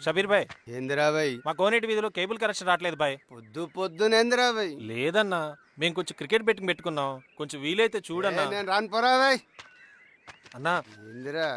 షబీర్ భాయ్, ఏందిరా భాయ్? మా కోనేటి వీధిలో కేబుల్ కనెక్షన్ రావట్లేదు భాయ్. పొద్దునేందిరా భాయ్? లేదన్నా, మేము కొంచెం క్రికెట్ బెట్టింగ్ పెట్టుకున్నాం, కొంచెం వీలైతే చూడన్నా. నేను రాను పోరా భాయ్. అన్నా ఏందిరా?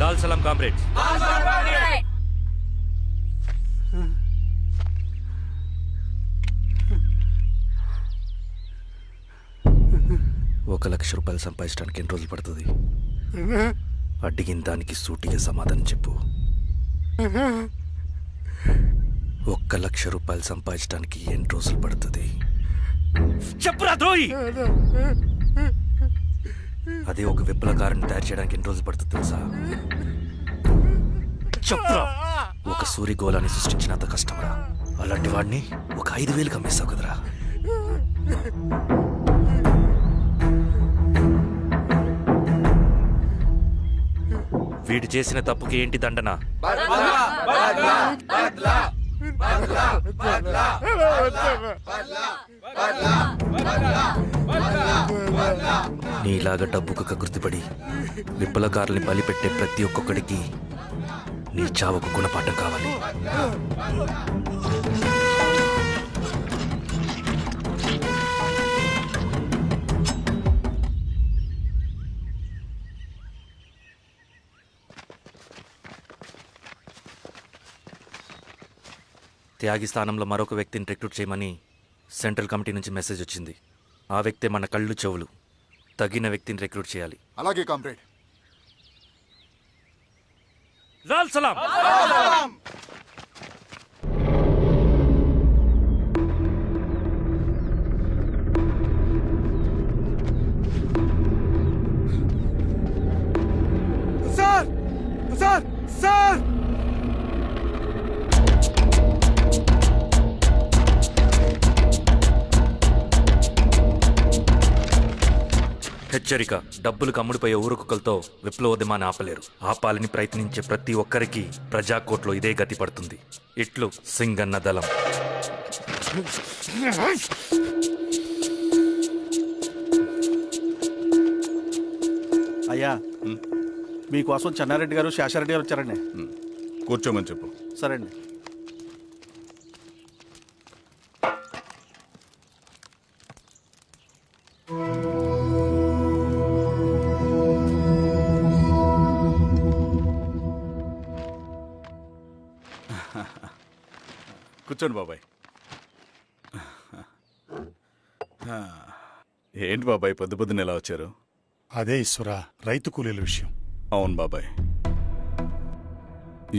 లాల్ సలాం కామ్రేడ్స్. ₹1,00,000 సంపాదించడానికి ఎన్ని రోజులు పడుతుంది? అడిగిన దానికి సూటిగా సమాధానం చెప్పు. ₹1,00,000 సంపాదించడానికి ఎన్ని రోజులు పడుతుంది? చెప్పురా ద్రోహి. అదే ఒక విప్లవకారుని తయారు చేయడానికి ఎన్ని రోజులు పడుతుంది తెలుసా? చెప్పురా. ఒక సూర్యగోళాన్ని సృష్టించినంత కష్టమరా. అలాంటి వాడిని ఒక 5,000 అమ్మేస్తావు కదరా. వీడు చేసిన తప్పుకి ఏంటి దండన? నీలాగా డబ్బుకు కకృతిపడి విప్లవకారుల్ని బలిపెట్టే ప్రతి ఒక్కొక్కడికి నీ చావుకు గుణపాఠం కావాలి. త్యాగి స్థానంలో మరొక వ్యక్తిని రిక్రూట్ చేయమని సెంట్రల్ కమిటీ నుంచి మెసేజ్ వచ్చింది. ఆ వ్యక్తే మన కళ్ళు చెవులు. తగిన వ్యక్తిని రిక్రూట్ చేయాలి. అలాగే కామ్రేడ్. లాల్ సలాం. సార్ సార్ సార్ హెచ్చరిక. డబ్బులు కమ్ముడిపోయే ఊరుకుకలతో విప్లవోద్యమాన్ని ఆపలేరు. ఆపాలని ప్రయత్నించే ప్రతి ఒక్కరికి ప్రజాకోట్లో ఇదే గతి పడుతుంది. ఇట్లు సింగన్న దళం. అయ్యా, మీకోసం చెన్నారెడ్డి గారు శేషారెడ్డి గారు వచ్చారండి. కూర్చోమని చెప్పు. సరే అండి. కూర్చోండి బాబాయ్. ఏంటి బాబాయ్ పొద్దున ఎలా వచ్చారు? అదే ఈశ్వర, రైతు కూలీల విషయం. అవును బాబాయ్,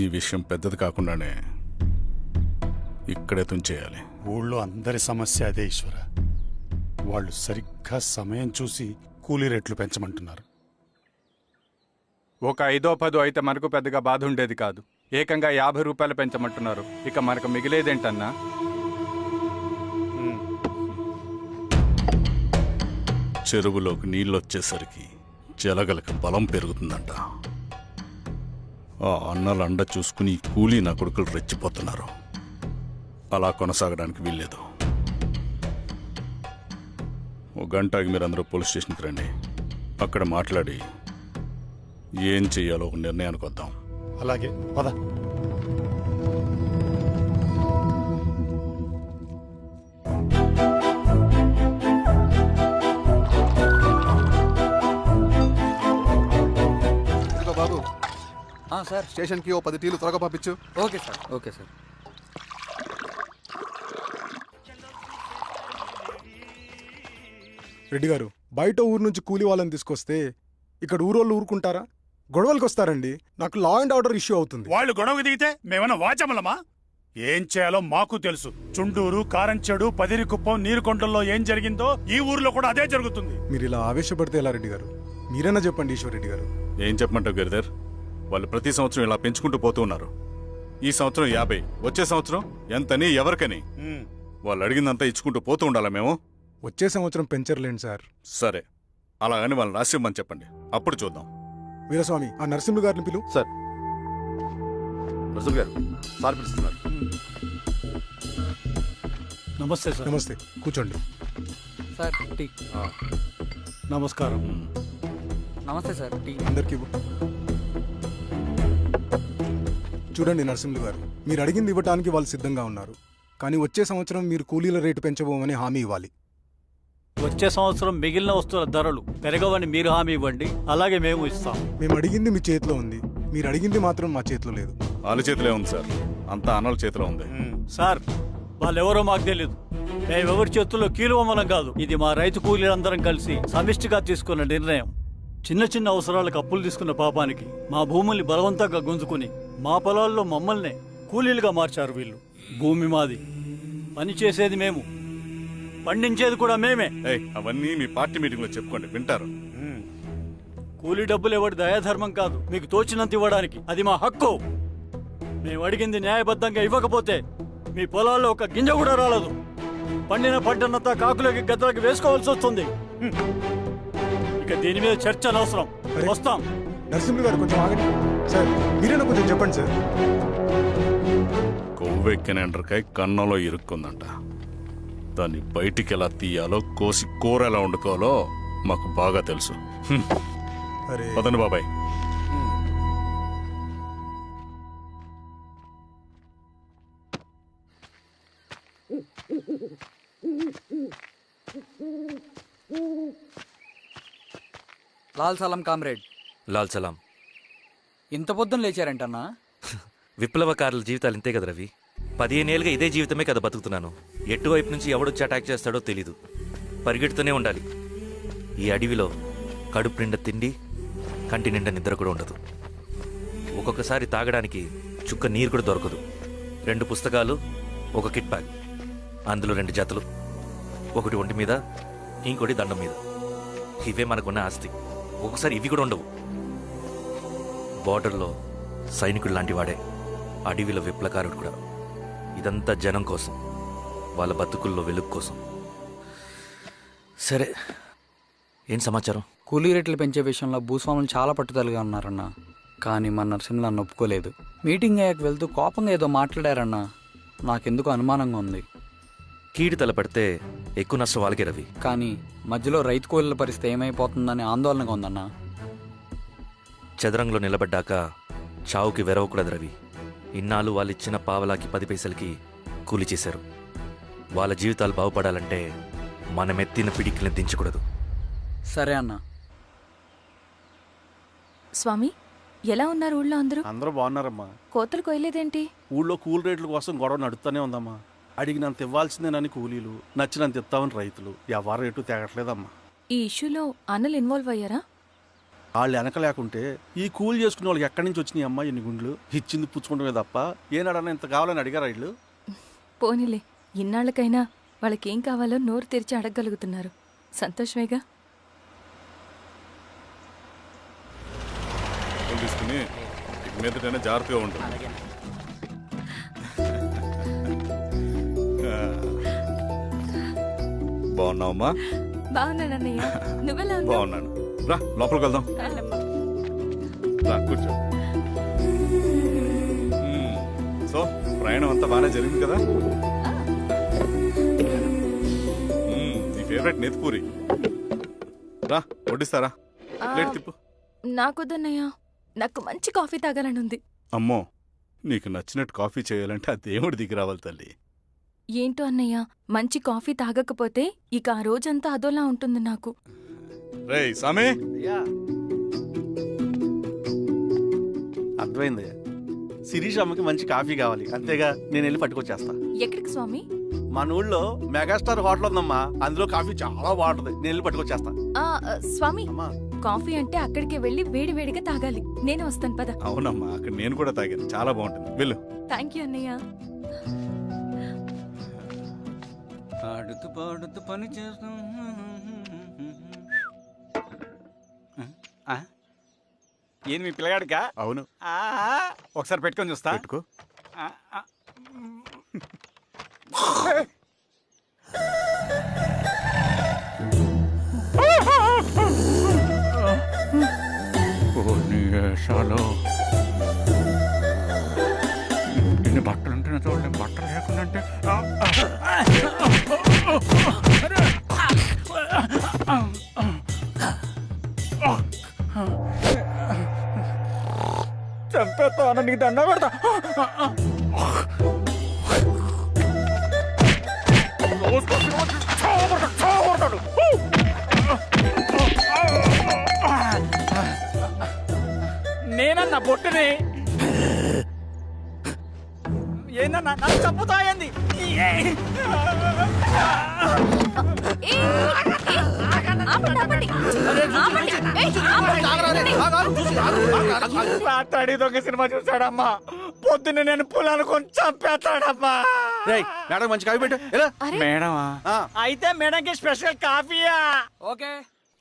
ఈ విషయం పెద్దది కాకుండానే ఇక్కడే తుంచేయాలి. ఊళ్ళో అందరి సమస్య అదే ఈశ్వర. వాళ్ళు సరిగ్గా సమయం చూసి కూలీ రేట్లు పెంచమంటున్నారు. ఒక 5-10 అయితే మనకు పెద్దగా బాధ ఉండేది కాదు. ఏకంగా ₹50 పెంచమంటున్నారు. ఇక మనకు మిగిలేదేంటన్నా? చెరువులోకి నీళ్ళు వచ్చేసరికి జలగలకు బలం పెరుగుతుందంట. ఆ అన్నల అండ చూసుకుని కూలీ నా కొడుకులు రెచ్చిపోతున్నారు. అలా కొనసాగడానికి వీల్లేదు. ఓ గంటకి మీరందరూ పోలీస్ స్టేషన్కి రండి. అక్కడ మాట్లాడి ఏం చెయ్యాలో ఒక నిర్ణయానికి వద్దాం. అలాగే పద. బాబు సార్, స్టేషన్కి ఓ 10 టీలు త్వరగా పంపించు. Okay sir. Okay sir. Reddy గారు, బయట ఊరు నుంచి కూలి వాళ్ళని తీసుకొస్తే ఇక్కడ ఊరోళ్ళు ఊరుకుంటారా? గొడవలకు వస్తారండి. నాకు లా అండ్ ఆర్డర్ ఇష్యూ అవుతుంది. వాళ్ళు గొడవకు దిగితే మేమన్నా వాచమలమా? ఏం చేయాలో మాకు తెలుసు. చుండూరు, కారంచెడు, పదిరికుప్పం, నీరుకొండల్లో ఏం జరిగిందో ఈ ఊర్లో కూడా అదే జరుగుతుంది. మీరు ఇలా ఆవేశపడితే ఎలా రెడ్డి గారు? మీరైనా చెప్పండి ఈశ్వర్ రెడ్డి గారు. ఏం చెప్పమంటావు గిరిధర్? వాళ్ళు ప్రతి సంవత్సరం ఇలా పెంచుకుంటూ పోతూ ఉన్నారు. ఈ సంవత్సరం 50, వచ్చే సంవత్సరం ఎంతని ఎవరికని వాళ్ళు అడిగిందంతా ఇచ్చుకుంటూ పోతూ ఉండాలా మేము? వచ్చే సంవత్సరం పెంచర్లేండి సార్. సరే, అలాగని వాళ్ళని రాసిమ్మని చెప్పండి, అప్పుడు చూద్దాం. వీరస్వామి, ఆ నరసింహ గారిని పిలు. సార్ రసూల్ గారు సార్ పిలుస్తున్నారు. నమస్తే సార్. నమస్తే, కూర్చోండి. Sir tea. నమస్కారం. నమస్తే సార్ టీ. అందరికీ ఇవ్వు. చూడండి నరసింహులు గారు, మీరు అడిగింది ఇవ్వటానికి వాళ్ళు సిద్ధంగా ఉన్నారు. కానీ వచ్చే సంవత్సరం మీరు కూలీల రేటు పెంచబోమని హామీ ఇవ్వాలి. వచ్చే సంవత్సరం మిగిలిన వస్తువుల ధరలు పెరగవని మీరు హామీ ఇవ్వండి, అలాగే మేము ఇస్తాం. మేము అడిగింది మీ చేతిలో ఉంది, మీరు అడిగింది మాత్రం మా చేతిలో లేదు. వాళ్ళ చేతిలో ఉంది సార్, అంతా అన్నల చేతిలో ఉంది. సార్, వాళ్ళెవరో మాకు తెలియదు. మేమెవరి చేతుల్లో కీలువమనం కాదు. ఇది మా రైతు కూలీలందరం కలిసి సమిష్టిగా తీసుకున్న నిర్ణయం. చిన్న చిన్న అవసరాలకు అప్పులు తీసుకున్న పాపానికి మా భూముల్ని బలవంతంగా గుంజుకుని మా పొలాల్లో మమ్మల్నే కూలీలుగా మార్చారు వీళ్ళు. భూమి మాది, పని చేసేది మేము, పండించేది కూడా మేమే. ఏయ్, అవన్నీ మీ పార్టీ మీటింగ్ లో చెప్పుకోండి, వింటారు. కూలీ డబ్బులు ఎవరి దయాధర్మం కాదు, మీకు తోచినంత ఇవ్వడానికి అది మా హక్కు. మేము అడిగింది న్యాయబద్ధంగా ఇవ్వకపోతే మీ పొలాల్లో ఒక గింజ కూడా రాలదు. పండిన పంటనంతా కాకులకి గద్దలకి వేసుకోవాల్సి వస్తుంది. ఇక దీని మీద చర్చ అనవసరం. వస్తాం. నరసింహులు గారు కొంచెం ఆగండి సార్, మీరైనా కొంచెం చెప్పండి సార్. కొవ్వెక్కిన ఎండ్రకాయ కన్నంలో ఇరుక్కుందంట. దాన్ని బయటికి ఎలా తీయాలో, కోసి కూర ఎలా వండుకోవాలో మాకు బాగా తెలుసు. అరే పదండి బాబాయ్. లాల్ సలాం కామ్రేడ్. లాల్ సలాం. ఇంత పొద్దున లేచారంటన్నా? విప్లవకారుల జీవితాలు ఇంతే కదా రవి. 15 ఏళ్ళుగా ఇదే జీవితమే కదా బతుకుతున్నాను. ఎటువైపు నుంచి ఎవడొచ్చి అటాక్ చేస్తాడో తెలీదు. పరిగెడుతూనే ఉండాలి. ఈ అడవిలో కడుపు నిండా తిండి, కంటి నిండా నిద్ర కూడా ఉండదు. ఒక్కొక్కసారి తాగడానికి చుక్క నీరు కూడా దొరకదు. 2 పుస్తకాలు, ఒక కిట్ బ్యాగ్, అందులో 2 జతలు, ఒకటి ఒంటి మీద, ఇంకోటి దండం మీద. ఇవే మనకున్న ఆస్తి. ఒక్కొక్కసారి ఇవి కూడా ఉండవు. బార్డర్లో సైనికుడు లాంటి వాడే, అడవిలో విప్లవకారుడు కూడా. ఇదంతా జనం కోసం, వాళ్ళ బతుకుల్లో వెలుగు కోసం. సరే, ఏం సమాచారం? కూలీ రేట్లు పెంచే విషయంలో భూస్వాములు చాలా పట్టుదలగా ఉన్నారన్నా. కానీ మన నరసింహులు నన్ను ఒప్పుకోలేదు. మీటింగ్ అయ్యాక వెళ్తూ కోపంగా ఏదో మాట్లాడారన్నా. నాకెందుకు అనుమానంగా ఉంది. కీడు తలపడితే ఎక్కువ నష్టం వాళ్ళకే రవి. కానీ మధ్యలో రైతు కూలీల పరిస్థితి ఏమైపోతుందని ఆందోళనగా ఉందన్నా. చదరంగంలో నిలబడ్డాక చావుకి వెరవకూడదు రవి. ఇన్నాళ్ళు వాళ్ళు ఇచ్చిన పావలాకి 10 పైసలకి కూలి చేశారు. వాళ్ళ జీవితాలు బాగుపడాలంటే మనమెత్తిన పిడికిని దించకూడదు. సరే అన్నా. స్వామి, ఎలా ఉన్నారు ఊళ్ళో అందరూ? అందరూ బాగున్నారమ్మా. కోతలు కొయ్యలేదేంటి? ఊళ్ళో కూలి రేట్ల కోసం గొడవ నడుస్తూనే ఉందమ్మా. అడిగినంత ఇవ్వాల్సిందేనని కూలీలు, నచ్చినంత ఇస్తామని రైతులు. ఎవరు రేటు తేగట్లేదమ్మా. ఈ ఇష్యూలో అన్నలు ఇన్వాల్వ్ అయ్యారా? వాళ్ళు వెనక లేకుంటే ఈ కూలి చేసుకునే వాళ్ళకి ఎక్కడి నుంచి వచ్చినాయి అమ్మా ఎన్ని గుండ్లు? ఇచ్చింది పుచ్చుకుంటమే తప్ప ఏనాడన్నా ఇంత కావాలని అడిగారు వీళ్ళు. పోనీలే, ఇన్నాళ్ళకైనా వాళ్ళకేం కావాలో నోరు తెరిచి అడగగలుగుతున్నారు. సంతోషమేగా. తీసుకుని మీదటైనా జాగ్రత్తగా ఉంటుంది. బాగున్నావమ్మా? బాగున్నానన్నయ్య, నువ్వెలా ఉన్నావు? బాగున్నాను. రా లోపలికి వెళ్దాం. రా కూర్చో. సో ప్రయాణం అంతా బాగానే జరిగింది కదా? నీ ఫేవరెట్ నెత్తిపూరి. రా వడ్డిస్తారా? ప్లేట్ తిప్పు. నాకొద్దన్నయ్య, నాకు మంచి కాఫీ తాగాలని ఉంది. అమ్మో, నీకు నచ్చినట్టు కాఫీ చేయాలంటే ఆ దేవుడి దిగి రావాలి తల్లి. ఏంటో అన్నయ్య, మంచి కాఫీ తాగకపోతే ఇక ఆ రోజంతా అదోలా ఉంటుంది నాకు. రేయ్ సామే, అర్థమైంది. శిరీష్ అమ్మకి మంచి కాఫీ కావాలి, అంతేగా నేను వెళ్ళి పట్టుకొచ్చేస్తా. ఎక్కడికి స్వామి? మన ఊళ్ళో మెగాస్టార్ హోటల్ ఉందమ్మా, అందులో కాఫీ చాలా బాగుంటది. నేను వెళ్ళి పట్టుకొచ్చేస్తా. స్వామి, అమ్మా కాఫీ అంటే అక్కడికి వెళ్ళి వేడి వేడిగా తాగాలి. నేను వస్తాను పద. అవునమ్మా, అక్కడ నేను కూడా తాగాను, చాలా బాగుంటుంది. వెళ్ళు. థ్యాంక్ యూ అన్నయ్య. ఆడుతూ పాడుతూ పని చేస్తూ ఏంది మీ పిల్లగాడికా? అవును, ఆ, ఒకసారి పెట్టుకొని చూస్తా. పెట్టుకో. ఆ, ఆ. ఇన్ని బట్టలు ఉంటేనే చూడండి, బట్టలు లేకుండా అంటే చంపేస్తాను, నీకు దండ పెడతా. నేనన్నా బొట్టుని ఏందన్నా నన్ను చంపుతాయంది. మాట్లాడి దొంగ సినిమా చూసాడమ్మా. పొద్దున్న నేను పొలానుకొని చంపేస్తాడమ్మా. మేడం మంచి కాఫీ పెట్టు. మేడమా? అయితే మేడంకి స్పెషల్ కాఫీయా? ఓకే.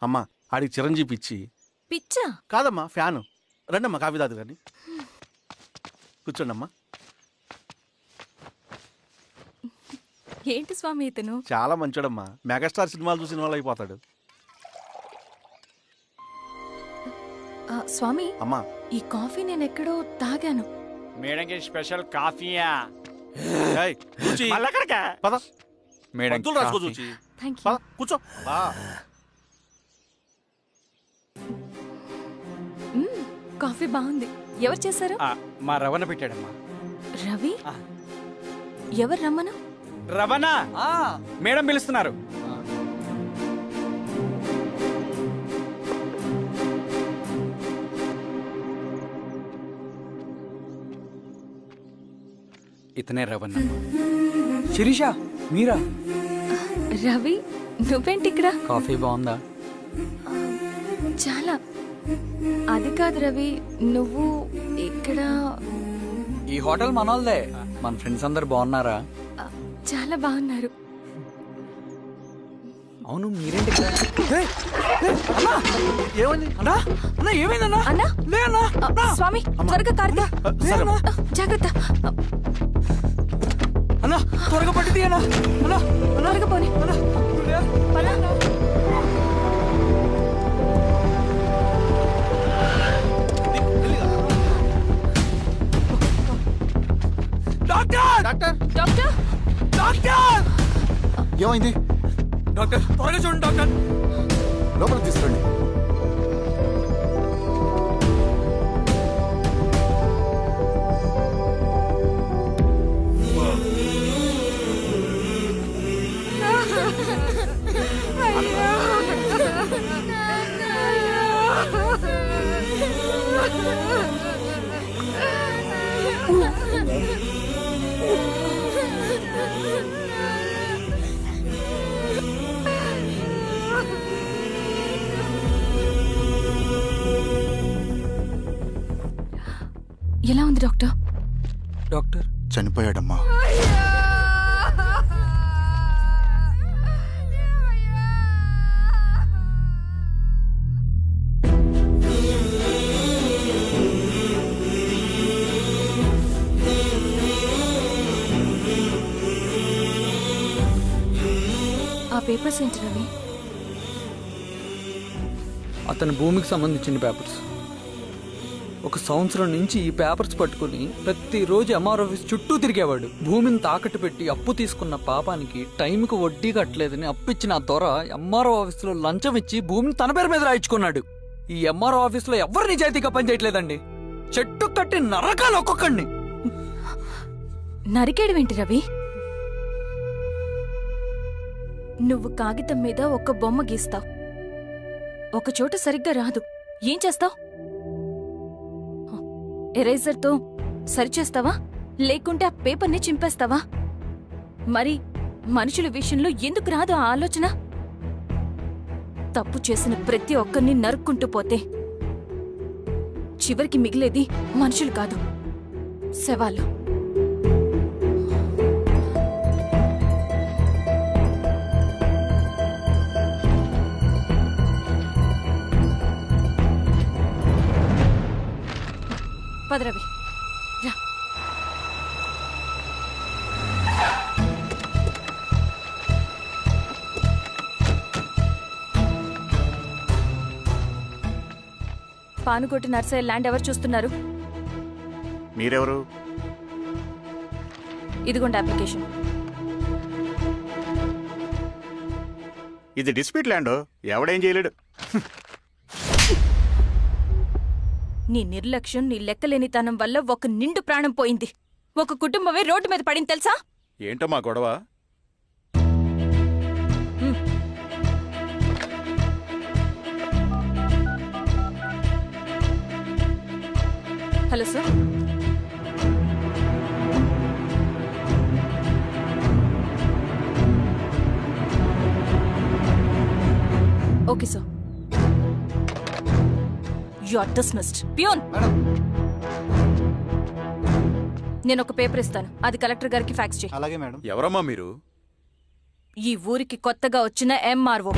అమ్మా ఆడికి చిరంజీవి పిచ్చి. పిచ్చా? కాదమ్మా ఫ్యాను. రండమ్మా కాఫీ తాదు కానీ. కూర్చోండి అమ్మా. ఏంటి స్వామి ఇతను? చాలా మంచోడమ్మా. మెగాస్టార్ సినిమాలు చూసిన వాళ్ళు అయిపోతాడు. స్వామి, అమ్మా ఈ కాఫీ నేను ఎక్కడో తాగాను. మేడంకి స్పెషల్ కాఫీయా? ఏయ్, చూచి. మళ్ళీ అక్కడికా? పద. మేడం మందులు రాసుకో చూచి. Thank you. పద కూర్చో. కాఫీ బాగుంది. ఎవరు చేశారు? మా రవణ పెట్టాడమ్మా. రవి? ఎవరు రమ్మను? రవణ మేడం పిలుస్తున్నారు. ఇతనే రవణ. శిరీష, మీరా? రవి, నువ్వేంటి ఇక్కడ? కాఫీ బాగుందా? చాలా. అది కాదు రవి, నువ్వు ఇక్కడ. ఈ హోటల్ మనోల్దే. మన ఫ్రెండ్స్ అందరు బాగున్నారా? చాలా బాగున్నారు. అవును, మీరేంటి ఇక్కడ? ఏమైంది అన్నా, అన్నా ఏమైందన్నా? అన్నా? లే అన్నా. స్వామి, త్వరగా కార్తీ. సరే జాగ్రత్త. అన్నా త్వరగా పట్టి తీయనా. అన్నా త్వరగా పోనీ. డాక్టర్, డాక్టర్ డాక్టర్, డాక్టర్, ఏమైంది? డాక్టర్ త్వరగా చూడండి డాక్టర్. లోపలికి తీసుకురండి. ఎలా ఉంది డాక్టర్? డాక్టర్ చనిపోయాడమ్మా. ఆ పేపర్స్ ఏంటి రవి? అతని భూమికి సంబంధించిన పేపర్స్. ఒక సంవత్సరం నుంచి ఈ పేపర్స్ పట్టుకుని ప్రతిరోజు ఎంఆర్ ఆఫీస్ చుట్టూ తిరిగేవాడు. భూమిని తాకట్టు పెట్టి అప్పు తీసుకున్న పాపానికి టైంకి వడ్డీ కట్టలేదని అప్పిచ్చిన ఆ దొర ఎంఆర్ఓ ఆఫీసులో లంచం ఇచ్చి భూమిని తన పేరు మీద రాయించుకున్నాడు. ఈ ఎంఆర్ఓ ఆఫీసులో ఎవరు నిజాయితీగా పనిచేయట్లేదండి. చెట్టు కట్టి నరకాలి ఒక్కొక్కడిని. నరికేయడమేంటి రవి? నువ్వు కాగితం మీద ఒక బొమ్మ గీస్తావు, ఒక చోట సరిగ్గా రాదు, ఏం చేస్తావు? ఎరేజర్తో సరిచేస్తావా, లేకుంటే ఆ పేపర్ని చింపేస్తావా? మరి మనుషుల విషయంలో ఎందుకు రాదు ఆ ఆలోచన? తప్పు చేసిన ప్రతి ఒక్కరిని నరుక్కుంటూ పోతే చివరికి మిగిలేది మనుషులు కాదు, శవాలు. పద రవి రా. పానుకోటి నర్సయ్య ల్యాండ్ ఎవరు చూస్తున్నారు? మీరెవరు? ఇదిగోండి అప్లికేషన్. ఇది డిస్ప్యూట్ ల్యాండ్, ఎవడేం చేయలేడు. నీ నిర్లక్ష్యం, నీ లెక్కలేనితనం వల్ల ఒక నిండు ప్రాణం పోయింది. ఒక కుటుంబమే రోడ్డు మీద పడింది తెలుసా? ఏంటో మా గొడవ? Hello sir. Okay sir. You are dismissed. Peon, నేను ఒక పేపర్ ఇస్తాను, అది కలెక్టర్ గారికి ఫ్యాక్స్ చేయి. అలాగే మేడం. ఎవరమ్మా మీరు? ఈ ఊరికి కొత్తగా వచ్చిన ఎంఆర్ఓ.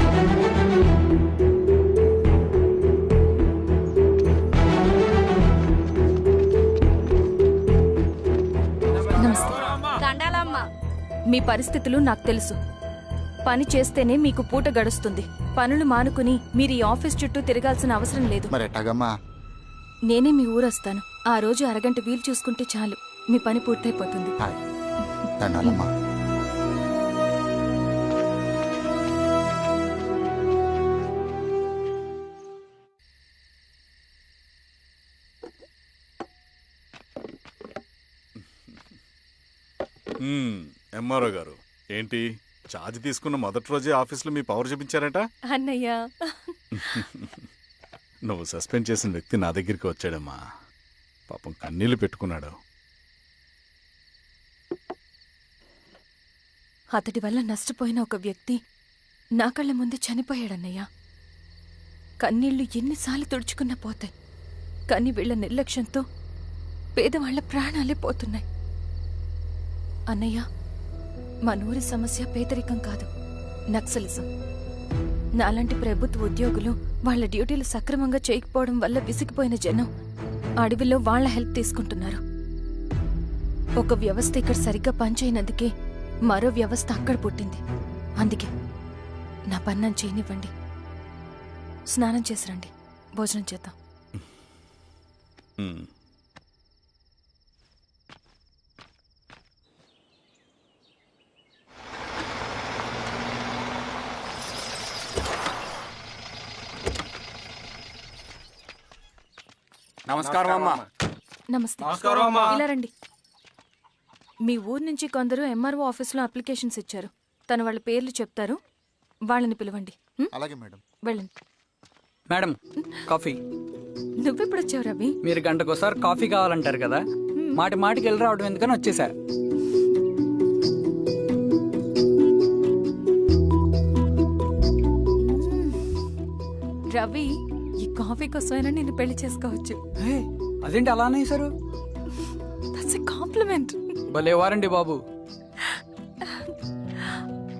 నమస్తే. మీ పరిస్థితులు నాకు తెలుసు. పని చేస్తేనే మీకు పూట గడుస్తుంది. పనులు మానుకుని మీరు ఈ ఆఫీస్ చుట్టూ తిరగాల్సిన అవసరం లేదు. మరి ఎట్టాగమ్మా? నేనే మీ ఊరొస్తాను. ఆ రోజు అరగంట వీలు చూసుకుంటే చాలు, మీ పని పూర్తయిపోతుంది. దండాలమ్మా. ఎంఆర్ఓ గారు, ఏంటి ఛార్జ్ తీసుకున్న మొదటి రోజే ఆఫీస్లో మీ పవర్ చూపించారట? అన్నయ్య, నువ్వు సస్పెండ్ చేసిన వ్యక్తి నా దగ్గరికి వచ్చాడమ్మా. పాపం కన్నీళ్లు పెట్టుకున్నాడు. అతడి వల్ల నష్టపోయిన ఒక వ్యక్తి నా కళ్ళ ముందు చనిపోయాడన్నయ్య. కన్నీళ్లు ఎన్నిసార్లు తుడుచుకున్నా పోతాయి, కానీ వీళ్ల నిర్లక్ష్యంతో పేదవాళ్ల ప్రాణాలే పోతున్నాయి. అన్నయ్య, మా నూరి సమస్య పేదరికం కాదు, నక్సలిజం. నాలాంటి ప్రభుత్వ ఉద్యోగులు వాళ్ల డ్యూటీలు సక్రమంగా చేయకపోవడం వల్ల విసిగిపోయిన జనం అడవిలో వాళ్ల హెల్ప్ తీసుకుంటున్నారు. ఒక వ్యవస్థ ఇక్కడ సరిగ్గా పనిచేయనందుకే మరో వ్యవస్థ అక్కడ పుట్టింది. అందుకే నా పన్నం చేయనివ్వండి. స్నానం చేసి రండి, భోజనం చేద్దాం. నమస్కారం అమ్మా. నమస్తే. నమస్కారం అమ్మా. ఇలా రండి. మీ ఊరు నుంచి కొందరు ఎంఆర్ఓ ఆఫీస్లో అప్లికేషన్స్ ఇచ్చారు. తను వాళ్ళ పేర్లు చెప్తారు, వాళ్ళని పిలవండి. అలాగే మేడం. వెళ్ళండి. Madam, coffee. నువ్వెప్పుడు వచ్చావు రవి? మీరు గంటకోసారి కాఫీ కావాలంటారు కదా, మాటి మాటికి వెళ్ళి రావడం ఎందుకని వచ్చేసా. రవి, ఈ కాఫీ కోసమైనా నేను పెళ్లి చేసుకోవచ్చు. అదేంటి అలా అనేసారు? That's a compliment. భలే వారండి బాబు.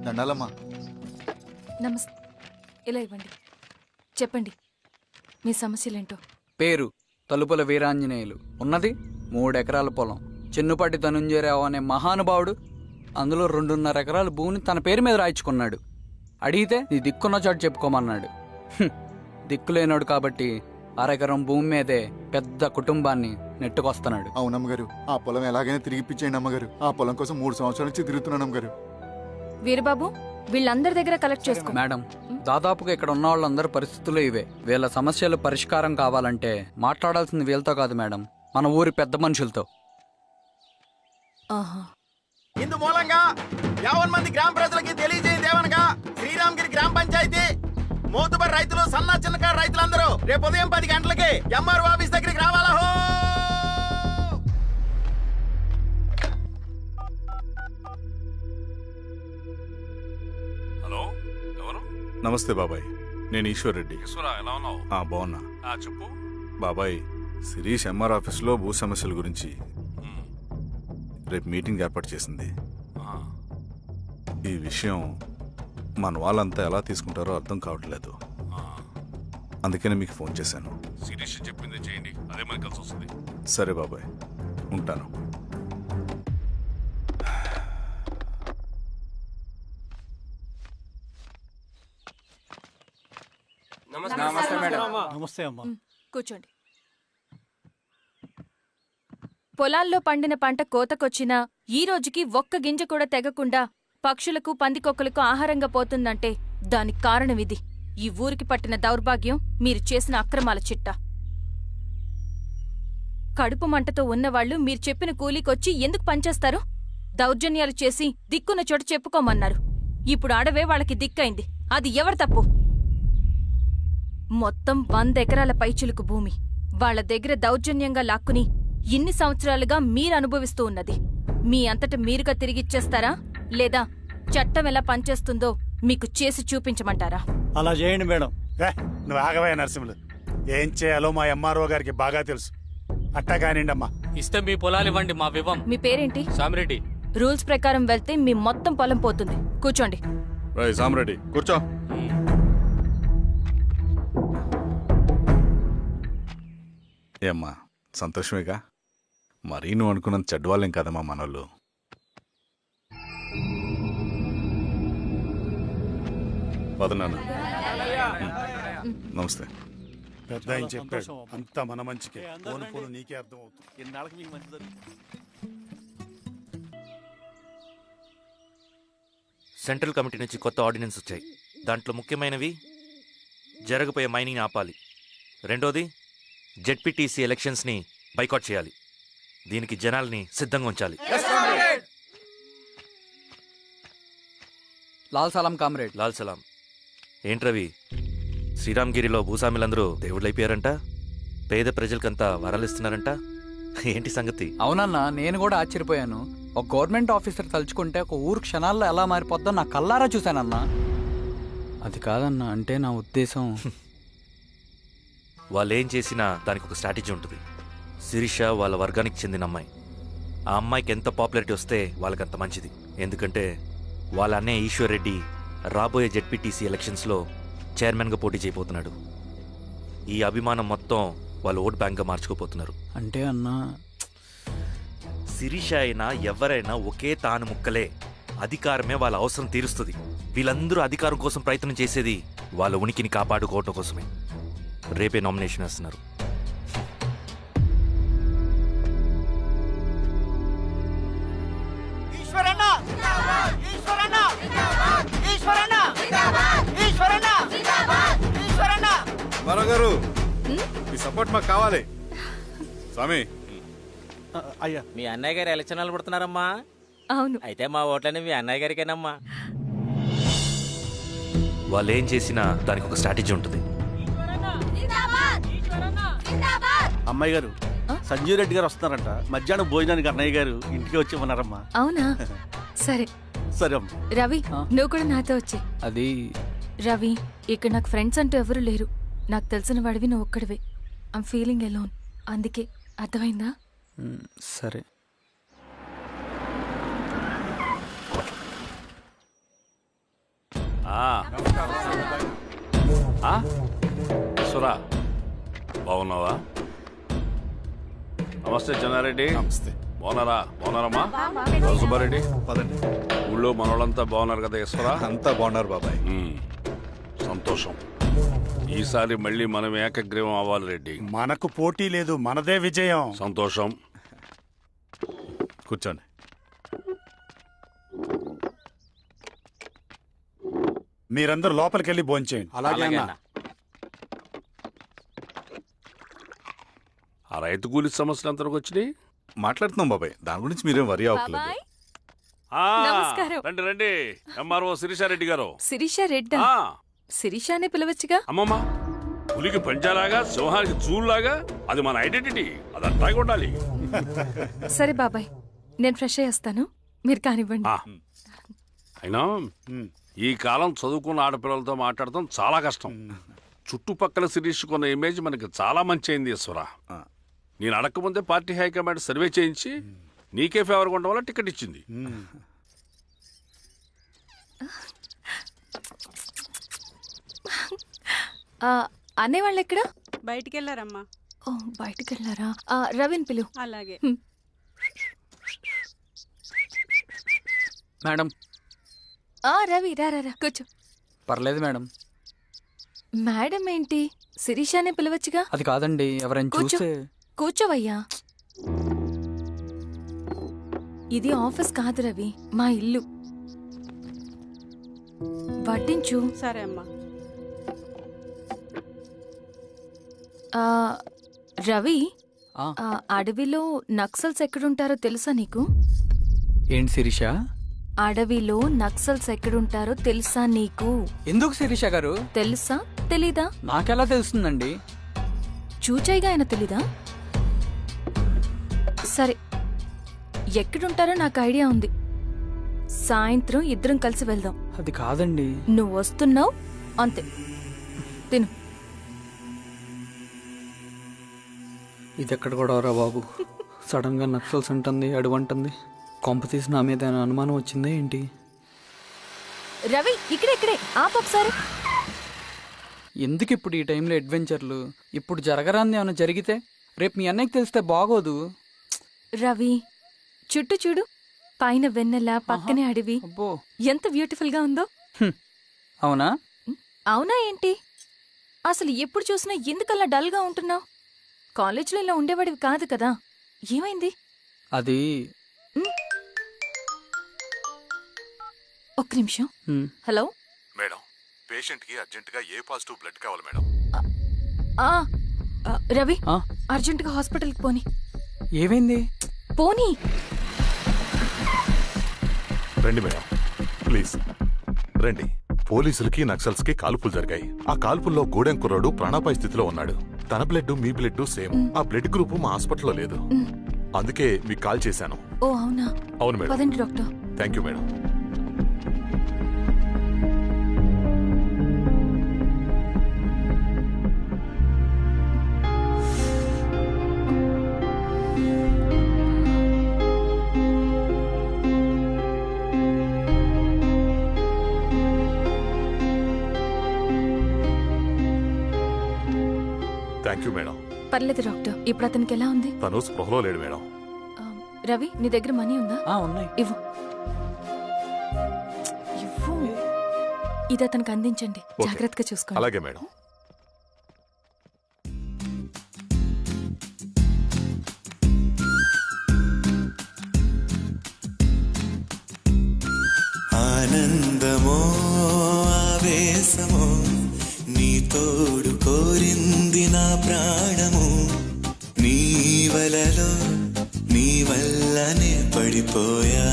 దండాలమ్మా. నమస్తే. ఇలా ఇవ్వండి. చెప్పండి, మీ సమస్యలేంటో. పేరు తలుపుల వీరాంజనేయులు. ఉన్నది 3 ఎకరాల పొలం. చిన్నుపాటి ధనుంజయరావు అనే మహానుభావుడు అందులో 2.5 ఎకరాల భూమిని తన పేరు మీద రాయించుకున్నాడు. అడిగితే నీ దిక్కున్న చోటు చెప్పుకోమన్నాడు. దిక్కులేనాడు కాబట్టి 1/2 ఎకరం భూమి మీదే పెద్ద కుటుంబాన్ని నెట్టుకొస్తున్నాడు. అవునమ్మగారు, ఆ పొలం ఎలాగైనా తిరిగిపించేయండి అమ్మగారు. ఆ పొలం కోసం 3 సంవత్సరాల నుంచి తిరుగుతున్నాను అమ్మగారు. వీరబాబు, వీళ్ళందరి దగ్గర కలెక్ట్ చేసుకో. మేడం, దాదాపుగా ఇక్కడ ఉన్న వాళ్ళందరి పరిస్థితులు ఇవే. వీళ్ళ సమస్యలు పరిష్కారం కావాలంటే మాట్లాడాల్సింది వీళ్ళతో కాదు మేడం, మన ఊరి పెద్ద మనుషులతో. ఆహా. ఇందు మూలంగా 50 మంది గ్రామ ప్రజలకి తెలియజేయదేవనగా శ్రీరామగిరి గ్రామ పంచాయతీ మోతుబరి రైతులు, సన్న చిన్నకారు రైతులందరూ రేపు ఉదయం 10 గంటలకి ఎంఆర్ఓ ఆఫీస్ దగ్గరికి రావాలా. హలో, ఎవరు? నమస్తే బాబాయ్, నేను ఈశ్వర్ రెడ్డి. ఎలా ఉన్నావు? బాగున్నా. చెప్పు. బాబాయ్, శిరీష్ ఎంఆర్ ఆఫీస్లో భూ సమస్యల గురించి రేపు మీటింగ్ ఏర్పాటు చేసింది. ఈ విషయం మన వాళ్ళంతా ఎలా తీసుకుంటారో అర్థం కావట్లేదు. అందుకనే మీకు ఫోన్ చేశాను. శిరీష్ చెప్పింది చేయండి, అదే మనకి కలిసి వస్తుంది. సరే బాబాయ్, ఉంటాను. నమస్తే అమ్మా. కూర్చోండి. పొలాల్లో పండిన పంట కోతకొచ్చినా ఈ రోజుకి ఒక్క గింజ కూడా తెగకుండా పక్షులకు పందికొక్కలకు ఆహారంగా పోతుందంటే దానికి కారణం ఇది. ఈ ఊరికి పట్టిన దౌర్భాగ్యం మీరు చేసిన అక్రమాల చిట్టా. కడుపు మంటతో ఉన్నవాళ్లు మీరు చెప్పిన కూలీకొచ్చి ఎందుకు పనిచేస్తారు? దౌర్జన్యాలు చేసి దిక్కున్న చోట చెప్పుకోమన్నారు. ఇప్పుడు అడవే వాళ్ళకి దిక్కైంది. అది ఎవరి తప్పు? మొత్తం 100 ఎకరాల పైచిలుకు భూమి వాళ్ల దగ్గర దౌర్జన్యంగా లాక్కుని ఇన్ని సంవత్సరాలుగా మీరు అనుభవిస్తూ ఉన్నది. మీ అంతట మీరుగా తిరిగిచ్చేస్తారా, లేదా చట్టం ఎలా పనిచేస్తుందో మీకు చేసి చూపించమంటారా? అలా చేయండి మేడం. నువ్వు ఆగవయ్య నరసింహులు. ఏం చేయాలో మా ఎంఆర్ఓ గారికి బాగా తెలుసు. అట్టా కానిండమ్మా. ఇస్తే మీ పొలాలు ఇవ్వండి, మా వివం. మీ పేరేంటి? సామిరెడ్డి. రూల్స్ ప్రకారం వెళ్తే మీ మొత్తం పొలం పోతుంది. కూర్చోండి. సామిరెడ్డి కూర్చో. ఏమ్మా సంతోషమేగా? మరీ నువ్వు అనుకున్నంత చెడ్డవాళ్ళేం కదమ్మా మనోళ్ళు. వదనాన్న. నమస్తే. పెద్ద ఆయన చెప్పాడు, అంతా మన మంచికే. పోను పోను నీకే అర్థం అవుతుంది. ఎన్నాళ్ళకి మీకు మంచి జరుగుతుంది. సెంట్రల్ కమిటీ నుంచి కొత్త ఆర్డినెన్స్ వచ్చాయి. దాంట్లో ముఖ్యమైనవి జరగబోయే మైనింగ్ ఆపాలి. రెండోది జెడ్పీటీసీ ఎలక్షన్స్ని బైకాట్ చేయాలి. దీనికి జనాల్ని సిద్ధంగా ఉంచాలి. లాల్ సలాం కామ్రేడ్. లాల్ సలాం. ఏంట్రవి, శ్రీరామ్గిరిలో భూస్వాములందరూ దేవుళ్ళైపోయారంట, పేద ప్రజలకంతా వరాలిస్తున్నారంట. ఏంటి సంగతి? అవునన్నా, నేను కూడా ఆశ్చర్యపోయాను. ఒక గవర్నమెంట్ ఆఫీసర్ తలుచుకుంటే ఒక ఊరు క్షణాల్లో ఎలా మారిపోద్దో నా కల్లారా చూశానన్నా. అది కాదన్నా, అంటే నా ఉద్దేశం వాళ్ళు ఏం చేసినా దానికి ఒక స్ట్రాటజీ ఉంటుంది. శిరీష వాళ్ళ వర్గానికి చెందిన అమ్మాయి. ఆ అమ్మాయికి ఎంత పాపులారిటీ వస్తే వాళ్ళకంత మంచిది. ఎందుకంటే వాళ్ళ అన్నయ్య ఈశ్వర్ రెడ్డి రాబోయే జెడ్పీటీసీ ఎలక్షన్స్లో చైర్మన్గా పోటీ చేయబోతున్నాడు. ఈ అభిమానం మొత్తం వాళ్ళు ఓట్ బ్యాంక్గా మార్చుకోపోతున్నారు. అంటే అన్నా, శిరీష అయినా ఎవరైనా ఒకే తాను ముక్కలే. అధికారమే వాళ్ళ అవసరం తీరుస్తుంది. వీళ్ళందరూ అధికారం కోసం ప్రయత్నం చేసేది వాళ్ళ ఉనికిని కాపాడుకోవటం కోసమే. రేపే నామినేషన్ వేస్తున్నారు. గారు మీ సపోర్ట్ మాకు కావాలి. స్వామి, అయ్యా, మీ అన్నయ్య గారు ఎలక్షన్ నిలబడుతున్నారమ్మా. అవును. అయితే మా ఓట్లన్నీ మీ అన్నయ్య గారికేనమ్మా. వాళ్ళు ఏం చేసినా దానికి ఒక స్ట్రాటజీ ఉంటుంది. అమ్మాయి గారు, సంజీవ్ రెడ్డి గారు వస్తున్నారంట. మధ్యాహ్నం భోజనానికి అన్నయ్య గారు ఇంటికి వచ్చి ఉన్నారమ్మా. అవునా? సరే సరే అమ్మా. రవి, నువ్వు కూడా నాతో వచ్చే. అది రవి, ఇక్కడ నాకు ఫ్రెండ్స్ అంటూ ఎవరు లేరు. నాకు తెలిసిన వాడివి నువ్వు ఒక్కడివే. I'm feeling alone. అందుకే. అర్థమైందా? సరే. సురా, బాగున్నావా? నమస్తే చెన్నారెడ్డి. నమస్తే. బాగున్నారమ్మా? సుబ్బారెడ్డి, పదండి. ఊళ్ళో మనోళ్ళంతా బాగున్నారు కదా ఈశ్వరా? అంతా బాగున్నారు బాబాయ్. సంతోషం. ఈసారి మళ్ళీ మనం ఏకగ్రీవం అవ్వాలి రెడ్డి. మనకు పోటీ లేదు, మనదే విజయం. సంతోషం. కూర్చోండి. మీరందరూ లోపలికెళ్ళి భోంచేయండి. అలాగే అన్న. ఆ రైతు కూలి సమస్యలు ఎంతవరకు వచ్చినాయి? మాట్లాడుతున్నాం బాబాయ్, దాని గురించి మీరేం వరి అవ్వట్లేదు. బాబాయ్, ఆ, నమస్కారం. రండి రండి. ఎంఆర్ఓ శిరీషారెడ్డి గారు. శిరీష రెడ్డా? ఆ, శిరీష అనే పిలవచ్చుగా. అమ్మమ్మ, పులికి పంచాలాగా సింహానికి చూలాగా అది మన ఐడెంటిటీ. అది అట్టాగే ఉండాలి. సరే బాబాయ్, నేను ఫ్రెష్ అయ్యి వస్తాను. మీరు కానివ్వండి. ఆ, అయినా ఈ కాలం చదువుకున్న ఆడపిల్లలతో మాట్లాడటం చాలా కష్టం. చుట్టుపక్కల శిరీషుకున్న ఇమేజ్ మనకి చాలా మంచి అయింది ఈశ్వరా. నేను అడగకముందే పార్టీ హైకమాండ్ సర్వే చేయించి నీకే ఫేవర్గా ఉండడం వల్ల టికెట్ ఇచ్చింది. అనేవాళ్ళు ఎక్కడ? బయటికి వెళ్ళారమ్మా. ఓ బయటికి వెళ్ళారా? రవిని పిలు. అలాగే. మేడం. రవి రా రా రా, కూర్చో. పర్లేదు మేడం. మేడం ఏంటి, శిరీషానే పిలవచ్చుగా. అది కాదండి, ఎవరైనా కూర్చో. చూస్తే. కూర్చోవయ్యా. ఇది ఆఫీస్ కాదు రవి, మా ఇల్లు. వడ్డించు. సరే అమ్మా. రవి, అడవిలో నక్సల్స్ ఎక్కడుంటారో తెలుసా నీకు? ఏంటి శిరీష? అడవిలో నక్సల్స్ ఎక్కడుంటారో తెలుసా నీకు? ఎందుకు శిరీష గారు? తెలుసా తెలీదా? నాకెలా తెలుస్తుందండి? చూచాయిగా ఆయన తెలీదా? సరే, ఎక్కడుంటారో నాకు ఐడియా ఉంది. సాయంత్రం ఇద్దరం కలిసి వెళ్దాం. అది కాదండి. నువ్వు వస్తున్నావు అంతే. తిను. ఇది ఎక్కడ కూడా రా బాబు. సడన్ గా నక్సల్స్ అంటుంది, అడువంటుంది. కొంప తీసి నా మీద ఏమైనా అనుమానం వచ్చిందే ఏంటి? రవి ఇక్కడే ఆపొకసారి. ఎందుకు ఇప్పుడు ఈ టైంలో అడ్వెంచర్లు? ఇప్పుడు జరగరాంది ఏమైనా జరిగితే రేపు మీ అన్నయ్యకి తెలిస్తే బాగోదు. రవి, చుట్టూ చూడు. పైన వెన్నెల, పక్కనే అడవి. ఎంత బ్యూటిఫుల్ గా ఉందో. అవునా? అవునా ఏంటి? అసలు ఎప్పుడు చూసినా ఎందుకలా డల్ గా ఉంటున్నావు? కాలేజీలో ఇలా ఉండేవాడివి కాదు కదా, ఏమైంది? అది ఒక్క నిమిషం. హలో మేడం, పేషెంట్ కి అర్జెంట్ గా ఏ పాజిటివ్ బ్లడ్ కావాలి మేడం. రవి, అర్జెంటుగా హాస్పిటల్కి పోని. ఏమైంది? పోనీ. రండి మేడం, ప్లీజ్ రండి. పోలీసులకి నక్సల్స్ కి కాల్పులు జరిగాయి. ఆ కాల్పుల్లో గూడెం కుర్రాడు ప్రాణాపాయ స్థితిలో ఉన్నాడు. తన బ్లడ్ మీ బ్లడ్ సేమ్. ఆ బ్లడ్ గ్రూప్ మా హాస్పిటల్లో లేదు. అందుకే మీకు కాల్ చేశాను. ఓ అవునా? అవును మేడం. పదండి doctor. Thank you madam. Thank you madam. పర్లేదు డాక్టర్. ఇప్పుడు అతనికి ఎలా ఉంది? తను స్పృహలో లేడు మేడం. రవి, నీ దగ్గర మనీ ఉందా? ఉన్నాయి. ఇవ్వు. ఇది అతనికి అందించండి. జాగ్రత్తగా చూసుకోండి. అలాగే మేడం. ఆనందమో ఆవేశమో నీ తోడు కోరింది నా ప్రాణము. నీ వలలో నీ వల్లనే పడిపోయా.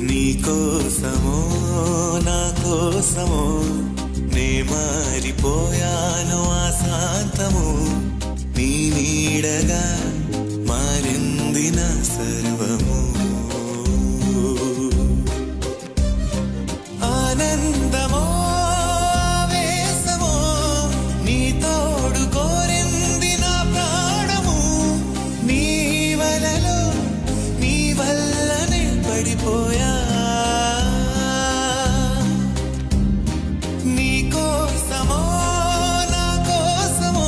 నీ కోసమో నా కోసమో నే మారిపోయాను ఆశాంతము. నీ నీడగా మారింది నా సర్వము. ఆనందమో ఆవేశమో నీ తోడు కోరింది నా ప్రాణము. నీ వలలో నీ వల్లనే పడిపోయా. నీ కోసమో నా కోసమో